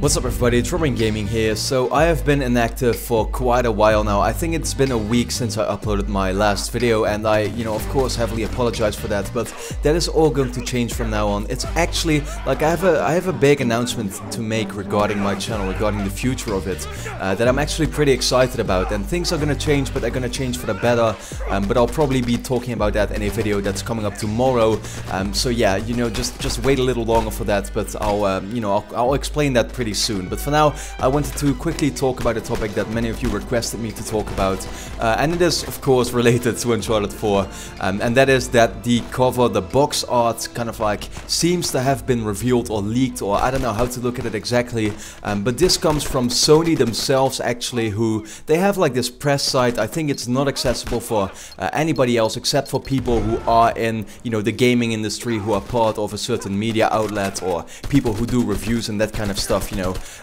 What's up everybody, it's RobinGaming here. So I have been inactive for quite a while now. I think it's been a week since I uploaded my last video, and I, of course heavily apologize for that, but that is all going to change from now on. It's actually, like, I have a big announcement to make regarding my channel, regarding the future of it, that I'm actually pretty excited about, and things are gonna change, but they're gonna change for the better, but I'll probably be talking about that in a video that's coming up tomorrow. So yeah, just wait a little longer for that, but I'll explain that pretty soon. But for now, I wanted to quickly talk about a topic that many of you requested me to talk about, and it is of course related to Uncharted 4, and that is that the cover, the box art, kind of like seems to have been revealed or leaked, or I don't know how to look at it exactly, but this comes from Sony themselves actually, who they have like this press site. I think it's not accessible for anybody else except for people who are in the gaming industry, who are part of a certain media outlet, or people who do reviews and that kind of stuff,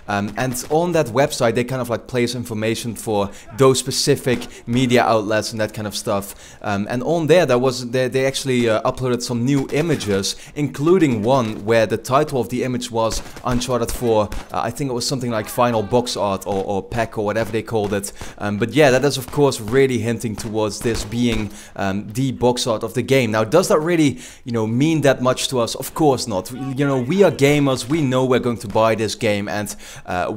and on that website they kind of like place information for those specific media outlets and that kind of stuff, and on there they actually uploaded some new images, including one where the title of the image was Uncharted 4. I think it was something like final box art or pack or whatever they called it, but yeah, that is of course really hinting towards this being the box art of the game. Now, does that really mean that much to us? Of course not. We are gamers, we know we're going to buy this game, and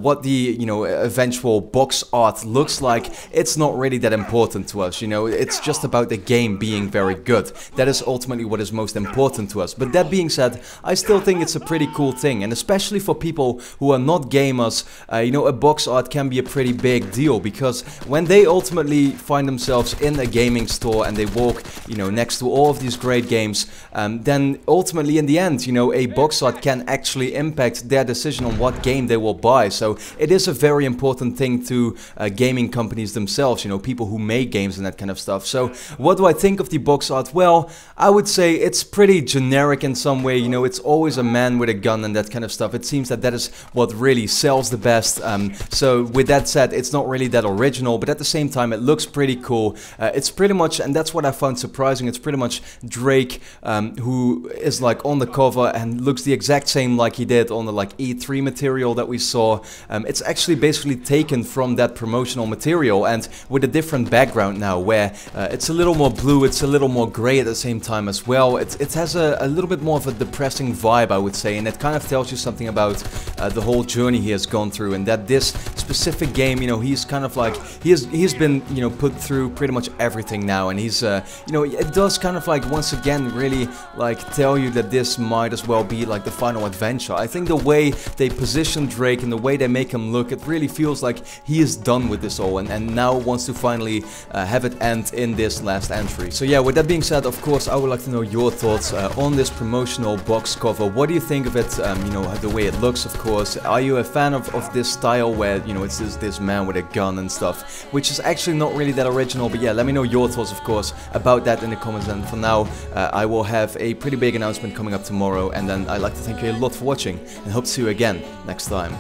what the eventual box art looks like, it's not really that important to us. It's just about the game being very good. That is ultimately what is most important to us. But that being said, I still think it's a pretty cool thing, and especially for people who are not gamers, a box art can be a pretty big deal, because when they ultimately find themselves in a gaming store and they walk next to all of these great games, then ultimately in the end a box art can actually impact their decision on what game they will buy. So it is a very important thing to gaming companies themselves, people who make games and that kind of stuff. So what do I think of the box art? Well, I would say it's pretty generic in some way. It's always a man with a gun and that kind of stuff. It seems that is what really sells the best. So with that said, it's not really that original, but at the same time it looks pretty cool. It's pretty much, and that's what I found surprising, it's pretty much Drake, who is like on the cover and looks the exact same like he did on the like E3 material that we saw. It's actually basically taken from that promotional material, and with a different background now, where it's a little more blue, it's a little more gray at the same time as well. It has a little bit more of a depressing vibe, I would say, and it kind of tells you something about the whole journey he has gone through, and that this specific game, he's kind of like, he's been put through pretty much everything now, and he's it does kind of like once again really like tell you that this might as well be like the final adventure. I think the way they position Drake and the way they make him look, it really feels like he is done with this all, and now wants to finally have it end in this last entry. So yeah, with that being said, of course I would like to know your thoughts on this promotional box cover. What do you think of it? The way it looks, of course. Are you a fan of this style where it's this man with a gun and stuff, which is actually not really that original? But yeah, let me know your thoughts, of course, about that in the comments. And for now, I will have a pretty big announcement coming up tomorrow, and then I'd like to thank you a lot for watching, and hope to see you again next time.